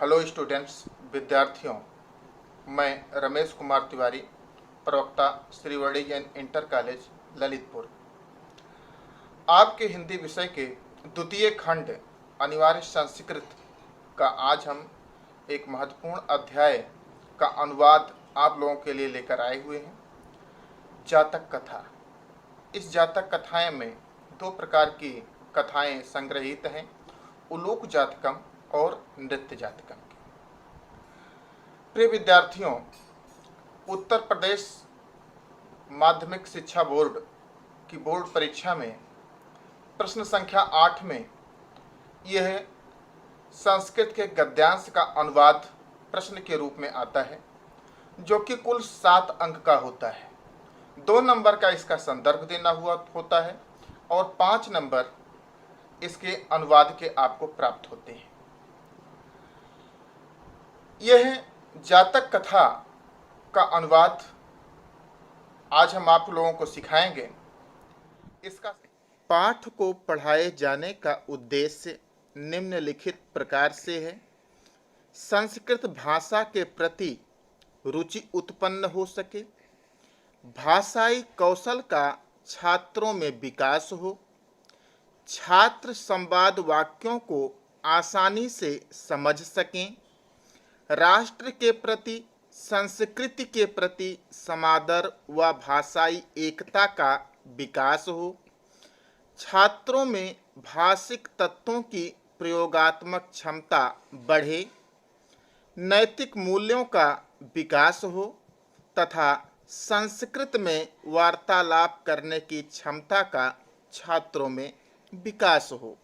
Hello students, विद्यार्थियों। मैं रमेश कुमार तिवारी, प्रवक्ता Shri Verde Jain inter college Lalitpur, आपके हिंदी विषय के द्वितीय खंड अनिवार्य संस्कृत का आज हम एक महत्वपूर्ण अध्याय का अनुवाद आप लोगों के लिए लेकर आए हुए हैं। जातक कथा। इस जातक कथाएं में दो प्रकार की कथाएं संग्रहित हैं, उलूक जातकम और नृत्य जातकम की। प्रिय विद्यार्थियों, उत्तर प्रदेश माध्यमिक शिक्षा बोर्ड की बोर्ड परीक्षा में प्रश्न संख्या 8 में यह संस्कृत के गद्यांश का अनुवाद प्रश्न के रूप में आता है, जो कि कुल 7 अंक का होता है। 2 नंबर का इसका संदर्भ देना हुआ होता है और 5 नंबर इसके अनुवाद के आपको प्राप्त होते हैं। यह जातक कथा का अनुवाद आज हम आप लोगों को सिखाएंगे। इसका पाठ को पढ़ाए जाने का उद्देश्य निम्नलिखित प्रकार से है। संस्कृत भाषा के प्रति रुचि उत्पन्न हो सके, भाषाई कौशल का छात्रों में विकास हो, छात्र संवाद वाक्यों को आसानी से समझ सकें, राष्ट्र के प्रति, संस्कृति के प्रति समादर व भाषाई एकता का विकास हो, छात्रों में भाषिक तत्वों की प्रयोगात्मक क्षमता बढ़े, नैतिक मूल्यों का विकास हो तथा संस्कृत में वार्तालाप करने की क्षमता का छात्रों में विकास हो।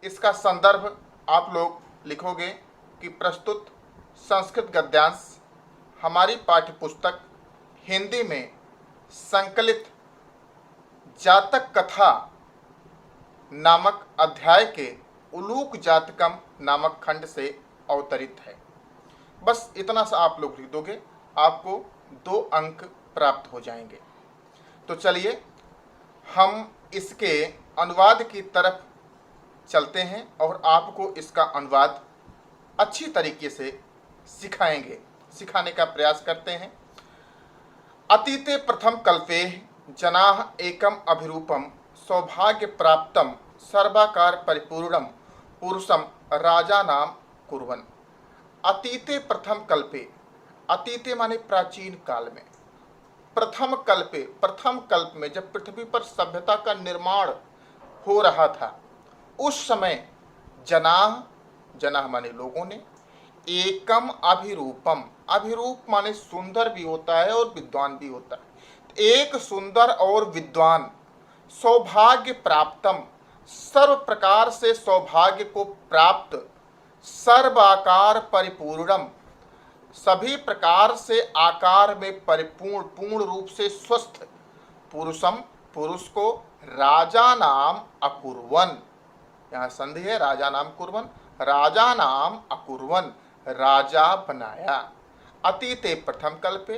इसका संदर्भ आप लोग लिखोगे कि प्रस्तुत संस्कृत गद्यांश हमारी पाठ्यपुस्तक हिंदी में संकलित जातक कथा नामक अध्याय के उलूक जातकम नामक खंड से अवतरित है। बस इतना सा आप लोग लिख दोगे, आपको 2 अंक प्राप्त हो जाएंगे। तो चलिए हम इसके अनुवाद की तरफ चलते हैं और आपको इसका अनुवाद अच्छी तरीके से सिखाने का प्रयास करते हैं। अतीते प्रथम कल्पे जनाः एकम अभिरूपम सौभाग्य प्राप्तम सर्वाकार परिपूर्णम पुरुषम राजा नाम कुर्वन्। अतीते प्रथम कल्पे, अतीते माने प्राचीन काल में, प्रथम कल्प में जब पृथ्वी पर सभ्यता का निर्माण हो रहा था, उस समय जनाः माने लोगों ने, एकम अभिरूपम, अभिरूप माने सुंदर भी होता है और विद्वान भी होता है, एक सुंदर और विद्वान, सौभाग्य प्राप्तम, सर्व प्रकार से सौभाग्य को प्राप्त, सर्वाकार परिपूर्णम, सभी प्रकार से आकार में परिपूर्ण, पूर्ण रूप से स्वस्थ, पुरुषम, पुरुष को, राजा नाम अकुर्वन्, यहाँ संधि है, राजा नाम कुर्वन्, राजा नाम अकुर्वन्, राजा बनाया। अतीते प्रथम कल्पे,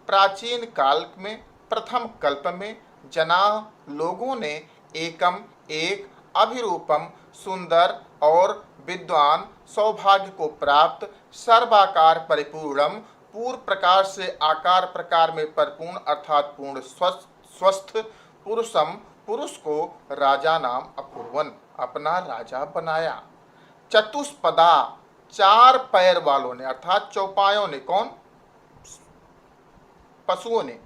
प्राचीन काल में, प्रथम कल्प में, जना लोगों ने, एकम एक, अभिरूपम सुंदर और विद्वान, सौभाग्य को प्राप्त, सर्वाकार परिपूर्णम, पूर्ण प्रकार से आकार प्रकार में परिपूर्ण अर्थात पूर्ण स्वस्थ, पुरुषम, पुरुष को, राजा नाम अकुर्वन्, अपना राजा बनाया। चतुष्पदा, 4 पैर वालों ने अर्थात चौपायों ने, कौन? पशुओं ने,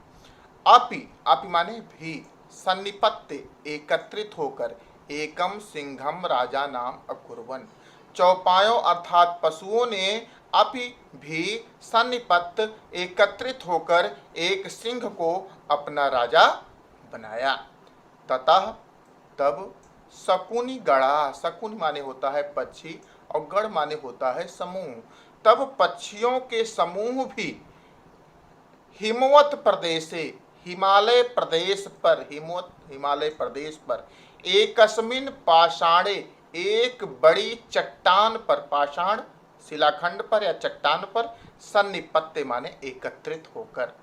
अपि माने भी, सन्निपत्य एकत्रित होकर, एकम सिंहम राजा नाम अकुर्वन्, चौपायों अर्थात पशुओं ने अपि भी सन्निपत्य एकत्रित होकर एक सिंह को अपना राजा बनाया। ततः तब शकुनि गणा, शकुनि माने होता है पक्षी और गण माने होता है समूह, तब पक्षियों के समूह भी हिमवत प्रदेशे, हिमालय प्रदेश पर एकस्मिन पाषाणे, एक बड़ी चट्टान पर, पाषाण शिलाखंड पर या चट्टान पर, सन्निपत्य माने एकत्रित होकर,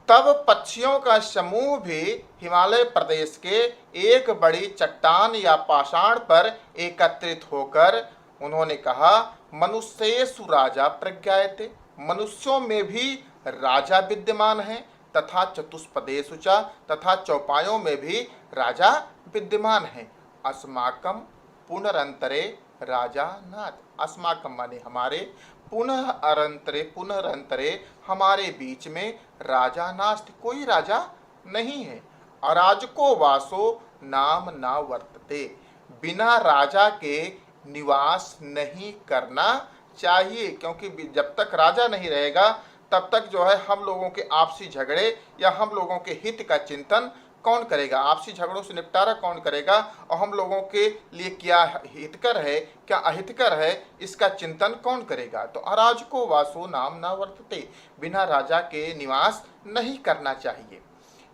तब पक्षियों का समूह भी हिमालय प्रदेश के एक बड़ी चट्टान या पाषाण पर एकत्रित होकर उन्होंने कहा मनुष्येषु राजा प्रज्ञायते, मनुष्यों में भी राजा विद्यमान है, तथा चतुष्पदेषु च, तथा चौपायों में भी राजा विद्यमान है। अस्माकं पुनरंतरे राजा नाथ, अस्माकं माने हमारे, पुनः अरंतरे पुनरंतरे हमारे बीच में राजा नास्ति, कोई राजा नहीं है। अराजको वासो नाम ना वर्तते, बिना राजा के निवास नहीं करना चाहिए, क्योंकि जब तक राजा नहीं रहेगा तब तक जो है हम लोगों के आपसी झगड़े या हम लोगों के हित का चिंतन कौन करेगा, आपसी झगड़ों से निपटारा कौन करेगा, और हम लोगों के लिए क्या हितकर है क्या अहितकर है इसका चिंतन कौन करेगा। तो अराजको वासो नाम न वर्तते, बिना राजा के निवास नहीं करना चाहिए।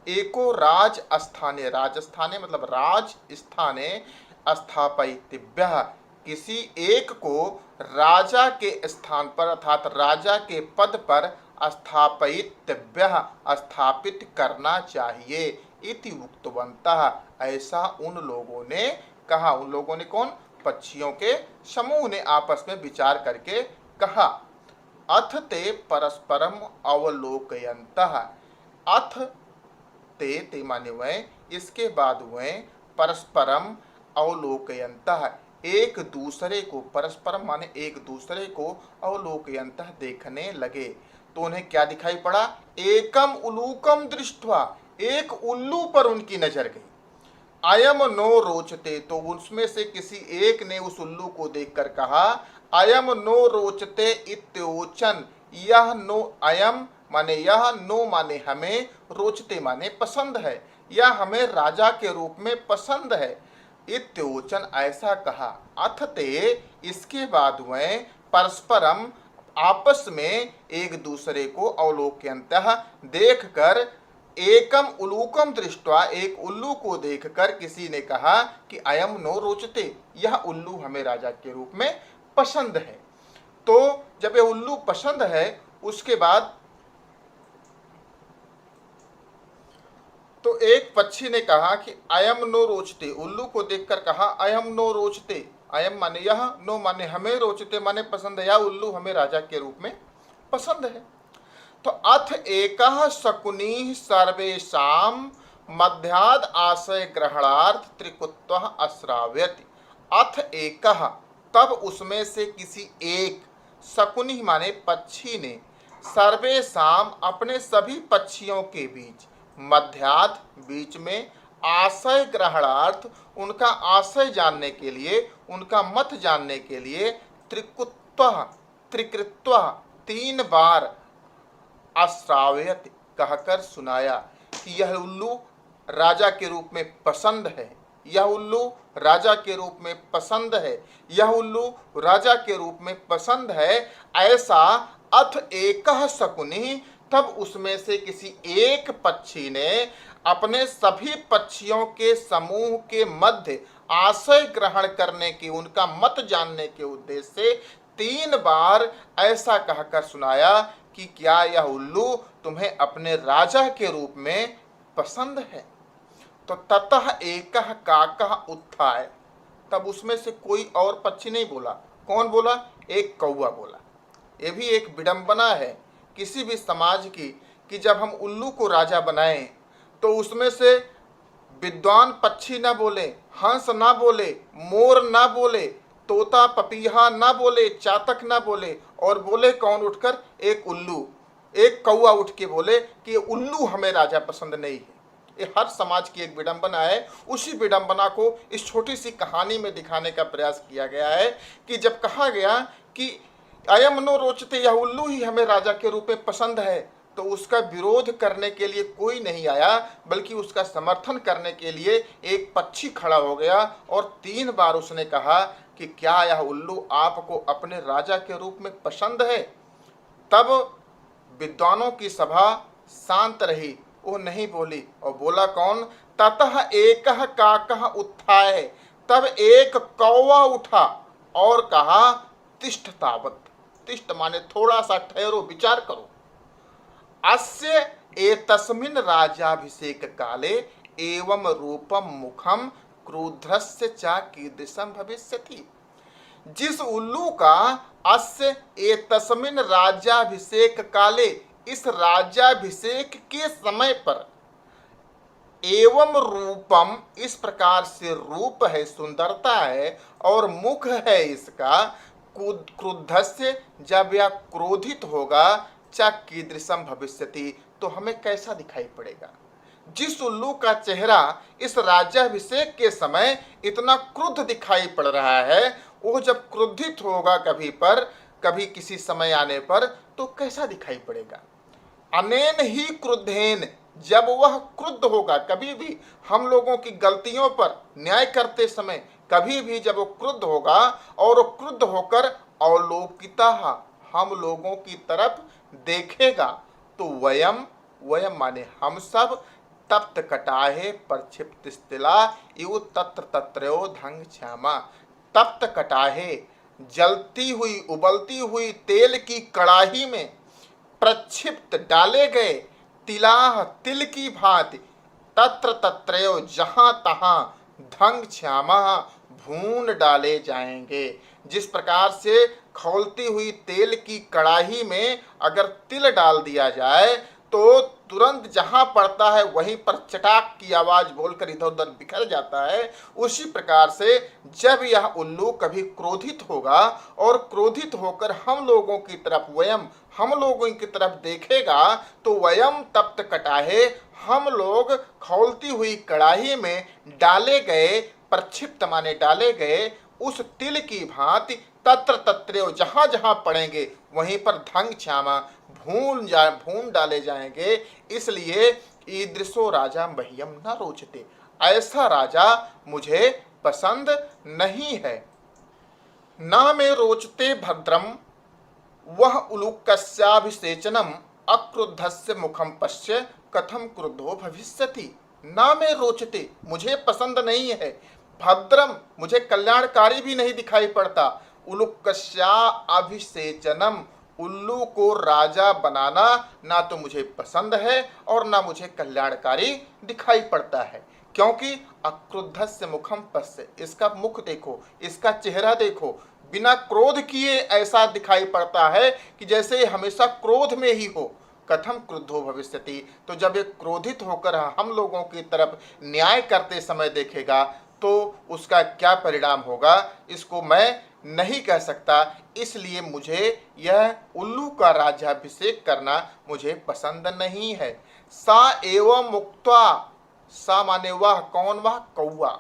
एको राज स्थाने, राजस्थाने मतलब राज स्थाने स्थापयितव्यः, किसी एक को राजा के स्थान पर अर्थात राजा के पद पर स्थापयितव्यः स्थापित करना चाहिए। इति उक्तवन्तः, ऐसा उन लोगों ने कहा। उन लोगों ने कौन? पक्षियों के समूह ने आपस में विचार करके कहा। अथ ते परस्परम अवलोकयन्तः, अथ ते माने वह, इसके बाद वह परस्परम अवलोकयन्तः एक दूसरे को, परस्परम माने एक दूसरे को, अवलोकयन्तः देखने लगे। तो उन्हें क्या दिखाई पड़ा? एकम उलूकम दृष्ट्वा, एक उल्लू पर उनकी नजर गई। अयम नो रोचते, तो उसमें से किसी एक ने उस उल्लू को देखकर कहा अयम नो रोचते इत्योचन, यह नो, अयम माने यह, नो माने हमें, रोचते माने पसंद है, यह हमें राजा के रूप में पसंद है। इत्योचन ऐसा कहा। अथ ते, इसके बाद वह परस्परम आपस में एक दूसरे को अवलोकयन्तः देखकर, एकम उलूकम दृष्ट्वा एक उल्लू को देखकर किसी ने कहा कि अयम नो रोचते, यह उल्लू हमें राजा के रूप में पसंद है। तो जब यह उल्लू पसंद है उसके बाद तो एक पक्षी ने कहा कि अयम नो रोचते, उल्लू को देखकर कहा अयम नो रोचते, अयम माने यह, नो माने हमें, रोचते माने पसंद है, या उल्लू हमें राजा के रूप में पसंद है। तो अथ एकः शकुनिः सर्वेषां मध्याद् आशय ग्रहणार्थ त्रिकुत्वः अश्राव्यति। अथ एकः, तब उसमें से किसी एक, शकुनि माने पक्षी ने, सर्वेषां अपने सभी पक्षियों के बीच, मध्याद बीच में, आशय ग्रहणार्थ उनका आशय जानने के लिए, उनका मत जानने के लिए, त्रिकुत्वः त्रिकृत्वः तीन बार, अश्राव्यत कहकर सुनाया कि यह उल्लू राजा के रूप में पसंद है, यह उल्लू राजा के रूप में पसंद है, यह उल्लू राजा के रूप में पसंद है। ऐसा अथ एकः शकुनि, तब उसमें से किसी एक पक्षी ने अपने सभी पक्षियों के समूह के मध्य आशय ग्रहण करने की, उनका मत जानने के उद्देश्य से तीन बार ऐसा कहकर सुनाया कि क्या यह उल्लू तुम्हें अपने राजा के रूप में पसंद है। तो ततः एकः काकः उत्थाय, तब उसमें से कोई और पक्षी नहीं बोला। कौन बोला? एक कौवा बोला। ये भी एक विडंबना है किसी भी समाज की कि जब हम उल्लू को राजा बनाएं तो उसमें से विद्वान पक्षी ना बोले, हंस ना बोले, मोर ना बोले, तोता पपीहा ना बोले, चातक ना बोले, और बोले कौन उठकर? एक उल्लू, एक कौवा उठ के बोले कि उल्लू हमें राजा पसंद नहीं है। ये हर समाज की एक विडंबना है। उसी विडंबना को इस छोटी सी कहानी में दिखाने का प्रयास किया गया है कि जब कहा गया कि अयम नो रोचते, यह उल्लू ही हमें राजा के रूप में पसंद है, तो उसका विरोध करने के लिए कोई नहीं आया, बल्कि उसका समर्थन करने के लिए एक पक्षी खड़ा हो गया और तीन बार उसने कहा कि क्या यह उल्लू आपको अपने राजा के रूप में पसंद है। तब विद्वानों की सभा शांत रही, वो नहीं बोली, और बोला कौन? ततः एकः काकः उत्थाय, तब एक कौवा उठा और कहा तिष्ठ तावत्, तिष्ठ माने थोड़ा सा ठहरो, विचार करो। अस्य एतस्मिन् राज्याभिषेक काले एवं रूपम मुखम क्रुद्धस्य च कीदृशं भविष्यति। जिस उल्लू का अस्य एतस्मिन् राज्याभिषेक काले, इस राज्याभिषेक के समय पर, एवं रूपम, इस प्रकार से रूप है, सुंदरता है, और मुख है इसका, क्रुद्धस्य, जब यह क्रोधित होगा, च कीदृशम भविष्यति, तो हमें कैसा दिखाई पड़ेगा। जिस उल्लू का चेहरा इस राज्याभिषेक के समय इतना क्रुद्ध दिखाई पड़ रहा है, वो जब क्रोधित होगा कभी किसी समय आने पर, तो कैसा दिखाई पड़ेगा। अनेन ही क्रुद्धेन, जब वह क्रुद्ध होगा, कभी भी हम लोगों की गलतियों पर न्याय करते समय कभी भी जब वो क्रुद्ध होगा और वो क्रुद्ध होकर अवलोकिता, हम लोगों की तरफ देखेगा, तो वयम, वयम माने हम सब, तप्त कटाहे प्रक्षिप्त स्थिला इव तत्र तत्रयो धंग श्यामा। तप्त कटाहे, जलती हुई उबलती हुई तेल की कड़ाही में प्रक्षिप्त डाले गए, तिलाह, तिल की भांति, तत्र तत्रयो, जहां तहां, धंग श्यामा, भून डाले जाएंगे। जिस प्रकार से खौलती हुई तेल की कड़ाही में अगर तिल डाल दिया जाए तो तुरंत जहां पड़ता है वहीं पर चटाक की आवाज बोलकर इधर उधर बिखर जाता है, उसी प्रकार से जब यह उल्लू कभी क्रोधित होगा और क्रोधित होकर हम लोगों की तरफ, वयम, हम लोगों की तरफ देखेगा, तो वयम तप्त कटाहे, हम लोग खौलती हुई कड़ाही में डाले गए, प्रक्षिप्त माने डाले गए, उस तिल की भांति, तत्र तत्रयो, जहां जहां पड़ेंगे वहीं पर धंग श्यामा, भून डाले जाएंगे। इसलिए ईदृशो राजा मह्यम न रोचते, ऐसा राजा मुझे पसंद नहीं है। न मे रोचते भद्रम वह उलूकस्याभिषेचनम अक्रुद्धस्य मुखम पश्य कथम क्रुद्धो भविष्यति। न मे रोचते, मुझे पसंद नहीं है, भद्रम, मुझे कल्याणकारी भी नहीं दिखाई पड़ता, उलूकस्या अभिषेचनम, उल्लू को राजा बनाना ना तो मुझे पसंद है और ना मुझे कल्याणकारी दिखाई पड़ता है। क्योंकि अक्रुद्धस्य मुखम पश्य, इसका मुख देखो, इसका चेहरा देखो, बिना क्रोध किए ऐसा दिखाई पड़ता है कि जैसे हमेशा क्रोध में ही हो। कथम क्रुद्धो भविष्यति, तो जब एक क्रोधित होकर हम लोगों की तरफ न्याय करते समय देखेगा तो उसका क्या परिणाम होगा, इसको मैं नहीं कह सकता। इसलिए मुझे यह उल्लू का राज्याभिषेक करना मुझे पसंद नहीं है। सा एवं उक्त्वा, सा माने वह, कौन वह, कौआ,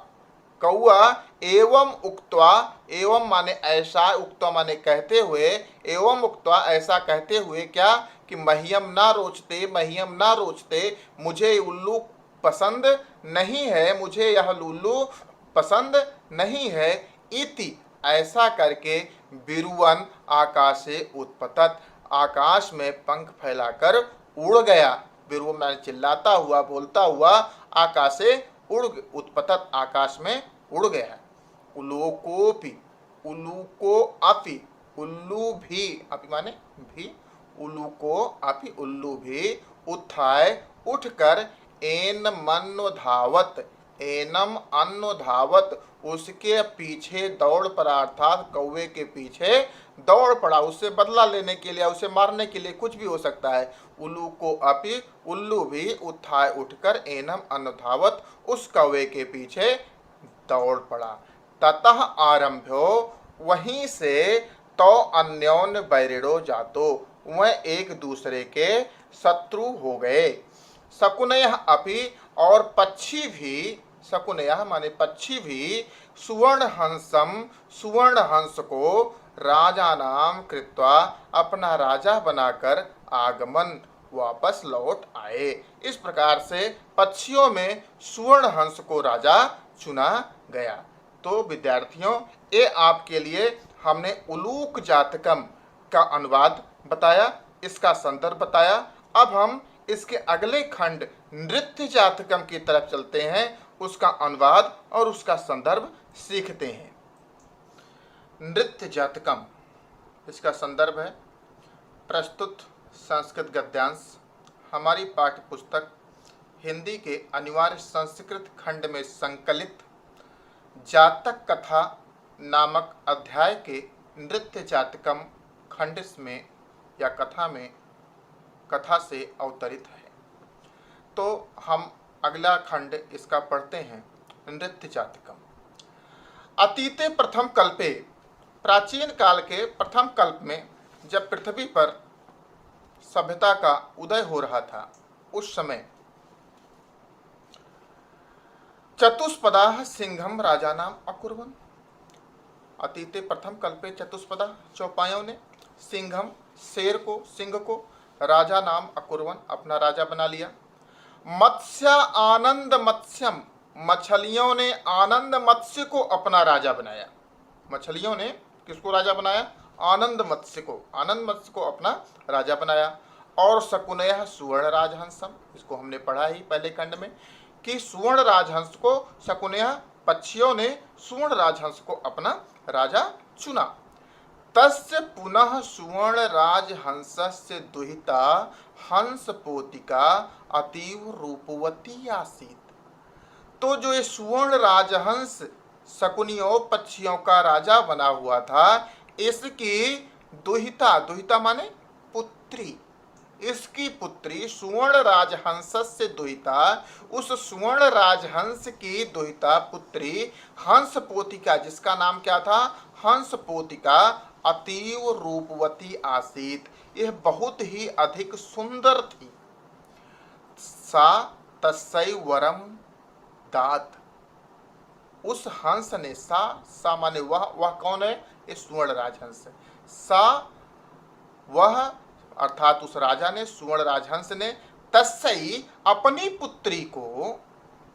कौआ, एवं उक्त्वा, एवं माने ऐसा, उक्त्वा माने कहते हुए, एवं उक्त्वा ऐसा कहते हुए, क्या कि मह्यम ना रोचते, मह्यम ना रोचते, मुझे उल्लू पसंद नहीं है, मुझे यह उल्लू पसंद नहीं है, इति, ऐसा करके, बिरुवन आकाशे उत्पतत, आकाश में पंख फैलाकर उड़ गया। बिरुवन माने चिल्लाता हुआ, बोलता हुआ आकाशे उत्पतत, आकाश में उड़ गया। उलोकोपि, उल्लू को अपि, उल्लू भी, अपि माने भी, उल्लू को अपि, उल्लू भी, उत्थाय, उठकर, एन मन्नो धावत, एनम अन्नो धावत, उसके पीछे दौड़ पड़ा, अर्थात कौवे के पीछे दौड़ पड़ा, उससे बदला लेने के लिए, उसे मारने के लिए, कुछ भी हो सकता है। उल्लू को अपि, उल्लू भी, उत्थाय, उठकर, एनम अन्नो धावत, उस कौवे के पीछे दौड़ पड़ा। ततः आरंभ्यो, वहीं से, तो अन्योन्य बैरिड़ो जातो, वह एक दूसरे के शत्रु हो गए। शकुनयः अपि, और पक्षी भी, शकुनयः माने पक्षी भी, सुवर्ण हंसम, सुवर्ण हंस को, राजा नाम कृत्वा, अपना राजा बनाकर, आगमन, वापस लौट आए। इस प्रकार से पक्षियों में सुवर्ण हंस को राजा चुना गया। तो विद्यार्थियों, ये आपके लिए हमने उलूक जातकम का अनुवाद बताया, इसका संदर्भ बताया। अब हम इसके अगले खंड नृत्य जातकम की तरफ चलते हैं, उसका अनुवाद और उसका संदर्भ सीखते हैं। नृत्य जातकम, इसका संदर्भ है प्रस्तुत संस्कृत गद्यांश, हमारी पाठ्य पुस्तक हिंदी के अनिवार्य संस्कृत खंड में संकलित जातक कथा नामक अध्याय के नृत्य जातकम खंड में या कथा से अवतरित है। तो हम अगला खंड इसका पढ़ते हैं। नृत्य जातकम। अतीते प्रथम कल्पे, प्राचीन काल के प्रथम कल्प में जब पृथ्वी पर सभ्यता का उदय हो रहा था, उस समय चतुष्पदाः सिंहम राजानाम अकुर्वन्। अतीते प्रथम कल्पे चतुष्पदा, चौपायों ने सिंहम, सिंह को राजा नाम अकुर्वन्, अपना राजा बना लिया। मत्स्य आनंद मत्स्यम, मछलियों ने आनंद मत्स्य को अपना राजा बनाया। मछलियों ने किसको राजा बनाया? आनंद मत्स्य को अपना राजा बनाया। और शकुनयः सुवर्ण राजहंसम, इसको हमने पढ़ा ही पहले खंड में कि सुवर्ण राजहंस को शकुनयः, पक्षियों ने सुवर्ण राजहंस को अपना राजा चुना। तस्य पुनः सुवर्ण राजहंसस्य दुहिता हंस पोतिका अतीव रूपवती आसीत। तो जो ये सुवर्ण राजहंस शकुनियों पक्षियों का राजा बना हुआ था, इसकी दुहिता माने पुत्री, इसकी पुत्री सुवर्ण राजहंस से दुहिता, उस सुवर्ण राजहंस की दुहिता पुत्री हंस पोतिका, जिसका नाम क्या था? हंस पोतिका, अतीव रूपवती आसीत, यह बहुत ही अधिक सुंदर थी। सा तस्यै वरम दात, उस हंस ने, सा माने वह कौन है? ये सुवर्ण राजहंस है। सा वह, अर्थात उस राजा ने, सुवर्ण राजहंस ने, तस्यै अपनी पुत्री को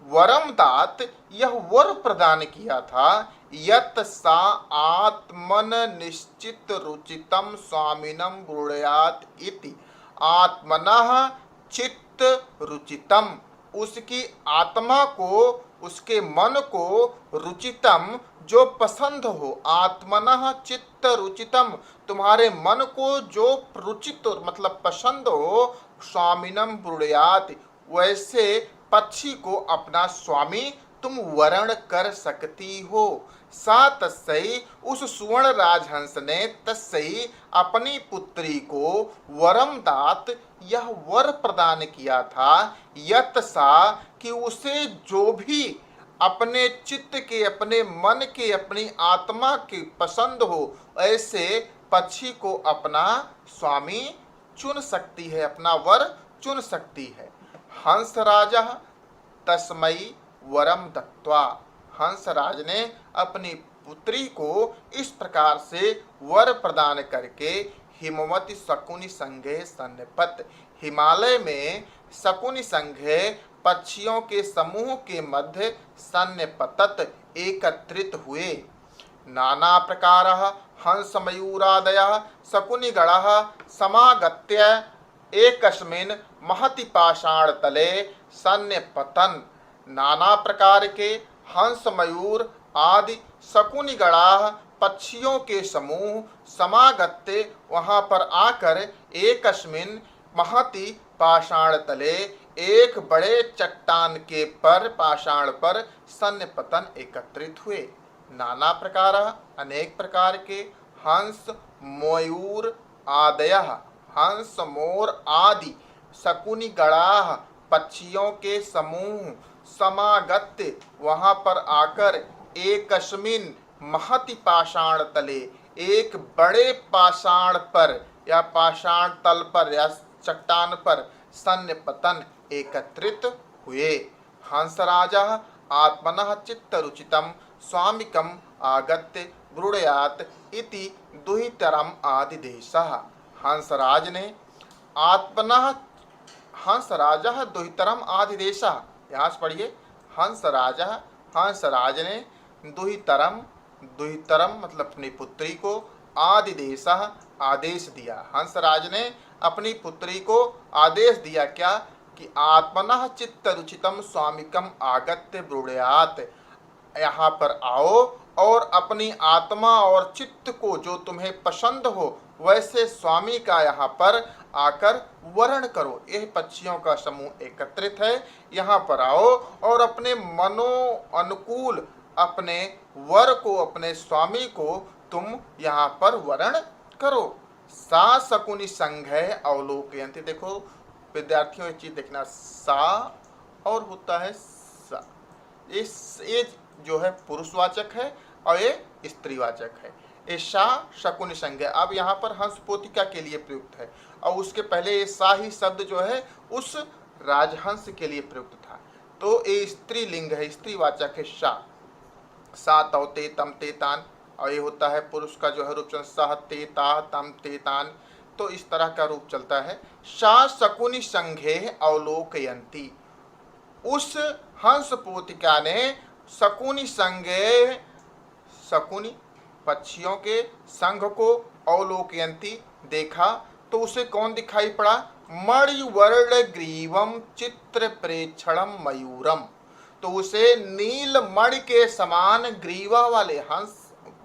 वरम दात, यह वर प्रदान किया था। यत सा आत्मन निश्चित रुचितम स्वामिनम ब्रूयात इति, आत्मनः चित्त रुचितम, उसकी आत्मा को, उसके मन को, रुचितम जो पसंद हो, आत्मनः चित्त रुचितम, तुम्हारे मन को जो रुचित मतलब पसंद हो, स्वामिनम ब्रूयात, वैसे पक्षी को अपना स्वामी तुम वर्ण कर सकती हो। सा तस्यै, उस सुवर्ण राजहंस ने, तस्यै अपनी पुत्री को वरम दात, यह वर प्रदान किया था। यत सा, कि उसे जो भी अपने चित्त के, अपने मन के, अपनी आत्मा के पसंद हो, ऐसे पक्षी को अपना स्वामी चुन सकती है, अपना वर चुन सकती है। हंस राजा तस्मै वरम दत्त्वा, हंसराज ने अपनी पुत्री को इस प्रकार से वर प्रदान करके हिमवती शकुनि संघे सन्निपत, हिमालय में शकुनि संघे पक्षियों के समूह के मध्य सन्निपतत एकत्रित हुए। नाना प्रकारः हंस मयूरादयः शकुनिगणः समागत्य एकस्मिन् महति पाषाण तले सन्निपतन्। नाना प्रकार के हंस मयूर आदि शकुनिगणाः पक्षियों के समूह समागत्य वहां पर आकर एकस्मिन् महति पाषाण तले, एक बड़े चट्टान के पर, पाषाण पर सन्निपतन एकत्रित हुए। नाना प्रकार, अनेक प्रकार के, हंस मयूर आदयः, हंस मोर आदि, शकुनिगणाः पक्षियों के समूह, समागत्य वहां पर आकर, एकस्मिन् महति पाषाण तले, एक बड़े पाषाण पर या पाषाण तल पर या चट्टान पर सन्निपतन एकत्रित हुए। हंसराजा आत्मनः चित्तरुचितम स्वामिकम आगत्य ब्रूयात इति दुहितरम आदिदेशः। हंसराज ने आत्मनः, हंसराजा दुहितरम आदिदेशः, यहाँ से पढ़िए, हंसराज ने दुहितरम, दुहितरम मतलब अपनी पुत्री को, आदिदेशः आदेश दिया। हंसराज ने अपनी पुत्री को आदेश दिया क्या? कि आत्मनः चित्तरुचितम स्वामिकम आगत्य ब्रूयात, यहाँ पर आओ और अपनी आत्मा और चित्त को जो तुम्हें पसंद हो वैसे स्वामी का यहाँ पर आकर वर्ण करो। यह पक्षियों का समूह एकत्रित है, यहाँ पर आओ और अपने मनो अनुकूल, अपने वर को, अपने स्वामी को तुम यहाँ पर वर्ण करो। सा शकुनि संघै अवलोकयन्ति। देखो विद्यार्थियों एक चीज देखना, सा और होता है सा, ये जो है पुरुषवाचक है और ये स्त्रीवाचक है। ये सा शकुनि संज्ञा अब यहाँ पर हंस पोतिका के लिए प्रयुक्त है, और उसके पहले ये सा ही शब्द जो है उस राजहंस के लिए प्रयुक्त था। तो ये स्त्रीलिंग है, स्त्रीवाचक है सा तौ ते तम ते तान, और ये होता है पुरुष का जो है रूप सह ते ता तम ते तान। तो इस तरह का रूप चलता है। सा शकुनि संघे अवलोकयन्ति, उस हंस पोतिका ने शकुनि संघे, शकुनि पक्षियों के संघ को, अवलोकयन्ति देखा, तो उसे कौन दिखाई पड़ा? मणिवर्ण ग्रीवम चित्र प्रेक्षणम मयूरम, तो उसे नील मणि के समान ग्रीवा वाले हंस,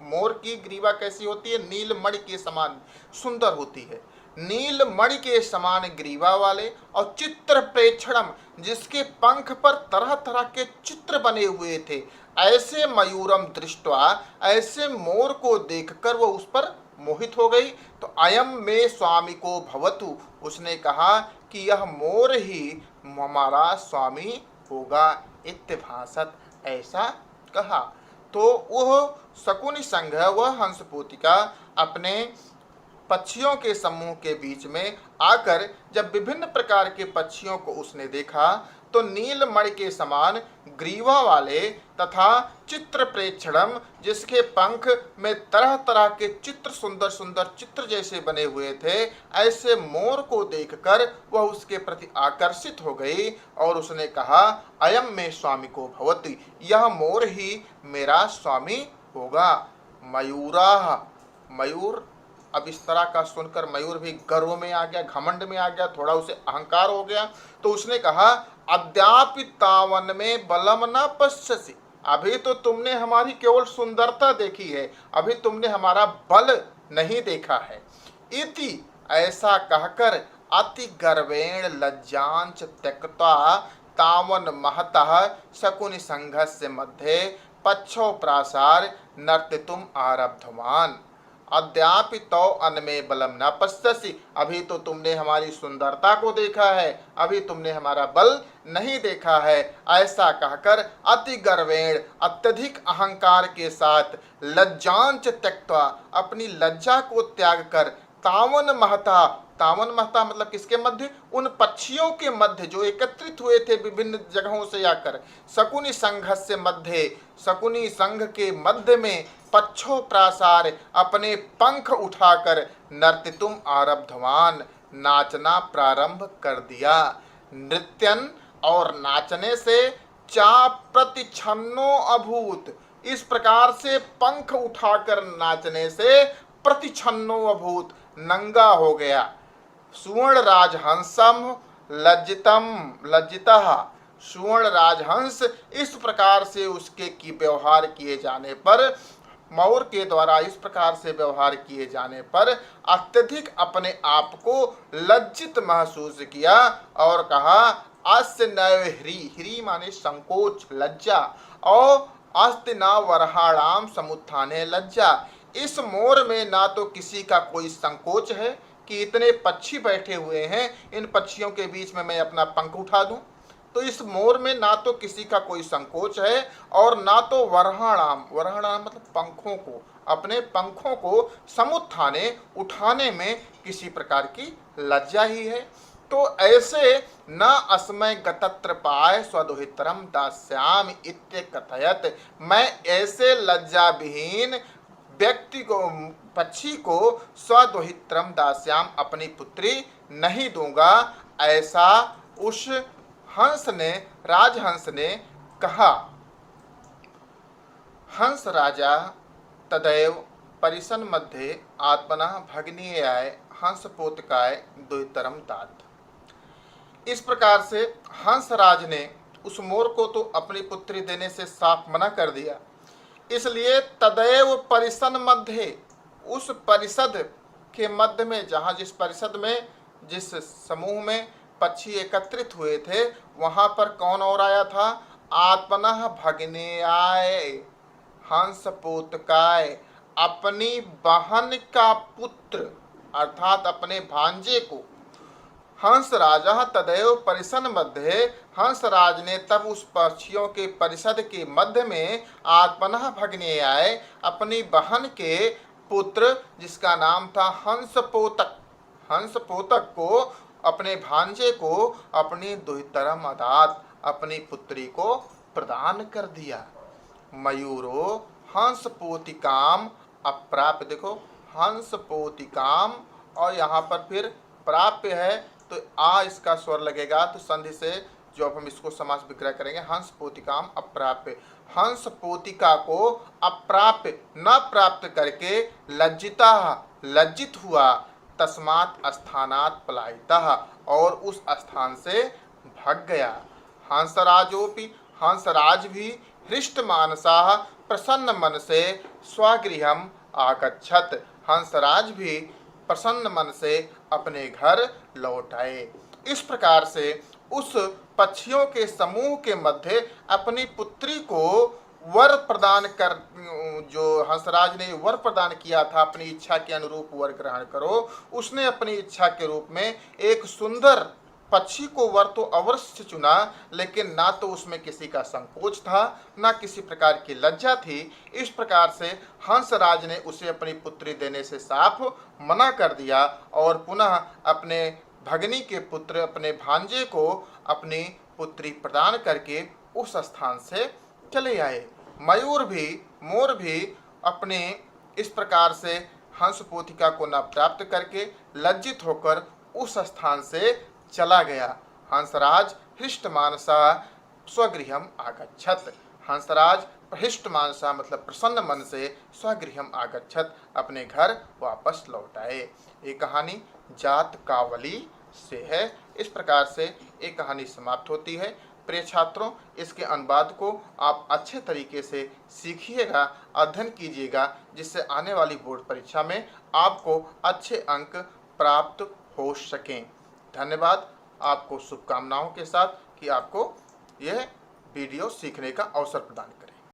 मोर की ग्रीवा कैसी होती है? नील मणि के समान सुंदर होती है, नील मणि के समान ग्रीवा वाले, और चित्र प्रेक्षणम, जिसके पंख पर तरह तरह के चित्र बने हुए थे, ऐसे मयूरम दृष्टवा, ऐसे मोर को देखकर वो उस पर मोहित हो गई। तो अयम में स्वामी को भवतु, उसने कहा कि यह मोर ही हमारा स्वामी होगा, इत्भासत, ऐसा कहा। तो वह शकुनि संघ, वह हंस पोतिका अपने पक्षियों के समूह के बीच में आकर जब विभिन्न प्रकार के पक्षियों को उसने देखा, तो नीलमणि के समान ग्रीवा वाले तथा चित्र प्रेक्षणम, जिसके पंख में तरह तरह के चित्र, सुंदर सुंदर चित्र जैसे बने हुए थे, ऐसे मोर को देखकर वह उसके प्रति आकर्षित हो गई, और उसने कहा अयम में स्वामी को भवति, यह मोर ही मेरा स्वामी होगा। मयूरा, मयूर, अब इस तरह का सुनकर मयूर भी गर्व में आ गया, घमंड में आ गया, थोड़ा उसे अहंकार हो गया। तो उसने कहा अद्यापि तावन में बलम न पश्यसि, अभी तो तुमने हमारी केवल सुंदरता देखी है, अभी तुमने हमारा बल नहीं देखा है। इति, ऐसा कहकर अति गर्वेण लज्जांच त्यक्त्वा तावन महतः शकुनि संघस्य मध्ये पक्षो प्रासार नर्तितुम आरब्धवान। अद्यापि तो अनमे बलम न पश्यसि, अभी तो तुमने हमारी सुंदरता को देखा है, अभी तुमने हमारा बल नहीं देखा है। ऐसा कहकर अति गर्वेण, अत्यधिक अहंकार के साथ, लज्जांच त्यक्त्वा, अपनी लज्जा को त्याग कर, तावन महता, तावन महता मतलब किसके मध्य? उन पक्षियों के मध्य जो एकत्रित हुए थे विभिन्न जगहों से आकर, शकुनि संघस्य मध्य, शकुनि संघ के मध्य में पक्षो प्रासार, अपने पंख उठाकर नर्तितुम आरब्धवान, नाचना प्रारंभ कर दिया। नृत्यन, और नाचने से चा प्रतिछन्नो अभूत, इस प्रकार से पंख उठाकर नाचने से प्रतिछन्नो अभूत, नंगा हो गया। सुवर्ण राजहंसम लज्जितम लज्जितः, सुवर्ण राजहंस इस प्रकार से उसके की व्यवहार किए जाने पर, मोर के द्वारा इस प्रकार से व्यवहार किए जाने पर अत्यधिक अपने आप को लज्जित महसूस किया, और कहा अस्य नैव ह्री, ह्री माने संकोच, लज्जा, और अस्ति न वरहाणाम समुत्थाने लज्जा, इस मोर में ना तो किसी का कोई संकोच है कि इतने पक्षी बैठे हुए हैं, इन पक्षियों के बीच में मैं अपना पंख उठा दूं, तो इस मोर में ना तो किसी का कोई संकोच है, और ना तो वरहाणाम, वरहाणाम मतलब पंखों को, अपने पंखों को समुत्थाने, उठाने में किसी प्रकार की लज्जा ही है। तो ऐसे न अस्मय गतत्र पाय स्वदुहितरम दास्याम इत्य कथयत, मैं ऐसे लज्जा विहीन व्यक्ति को, पक्षी को स्वदुहित्रम दास्याम, अपनी पुत्री नहीं दूंगा, ऐसा उस हंस ने, राजहंस ने कहा। हंस राजा तदैव परिसन मध्ये आत्मना भगिनीयाय हंस पोतकाय द्वितरम दात। इस प्रकार से हंस राज ने उस मोर को तो अपनी पुत्री देने से साफ मना कर दिया, इसलिए तदैव परिसन मध्य, उस परिषद के मध्य में, जहाँ जिस परिषद में, जिस समूह में पक्षी एकत्रित हुए थे, वहाँ पर कौन और आया था? आत्मनः भगिनीयाय, हंस पोतकाय, अपनी बहन का पुत्र अर्थात अपने भांजे को। हंस राजा तदैव परिषद मध्य, हंसराज ने तब उस पक्षियों के परिषद के मध्य में आत्मनः भगने आए अपनी बहन के पुत्र जिसका नाम था हंसपोतक, हंसपोतक को अपने भांजे को अपनी दुहितरम अदात अपनी पुत्री को प्रदान कर दिया। मयूरो हंसपोतिकाम अप्राप्य, देखो हंसपोतिकाम और यहाँ पर फिर प्राप्य है तो आ इसका स्वर लगेगा, तो संधि से जो अब हम इसको समास विग्रह करेंगे हंस पोतिकाम अप्राप्य, हंस पोतिका को अप्राप्य न प्राप्त करके लज्जिता लज्जित हुआ, तस्मात् स्थानात् पलायितः और उस स्थान से भाग गया। हंसराजोपि, हंसराज भी हृष्ट मानसा प्रसन्न मन से स्वगृहम आगच्छत, हंसराज भी प्रसन्न मन से अपने घर लौट आए। इस प्रकार से उस पक्षियों के समूह के मध्य अपनी पुत्री को वर प्रदान कर, जो हंसराज ने वर प्रदान किया था अपनी इच्छा के अनुरूप वर ग्रहण करो, उसने अपनी इच्छा के रूप में एक सुंदर पक्षी को वर तो अवश्य चुना, लेकिन ना तो उसमें किसी का संकोच था ना किसी प्रकार की लज्जा थी। इस प्रकार से हंसराज ने उसे अपनी पुत्री देने से साफ मना कर दिया और पुनः अपने भगनी के पुत्र अपने भांजे को अपनी पुत्री प्रदान करके उस स्थान से चले आए। मयूर भी, मोर भी अपने इस प्रकार से हंस पोतिका को न प्राप्त करके लज्जित होकर उस स्थान से चला गया। हंसराज हृष्ट मानसा स्वगृहम आगच्छत, हंसराज हृष्ट मानसा मतलब प्रसन्न मन से स्वगृहम आगच्छत अपने घर वापस लौट आए। ये कहानी जात कावली से है। इस प्रकार से एक कहानी समाप्त होती है। प्रिय छात्रों, इसके अनुवाद को आप अच्छे तरीके से सीखिएगा, अध्ययन कीजिएगा, जिससे आने वाली बोर्ड परीक्षा में आपको अच्छे अंक प्राप्त हो सकें। धन्यवाद। आपको शुभकामनाओं के साथ कि आपको यह वीडियो सीखने का अवसर प्रदान करें।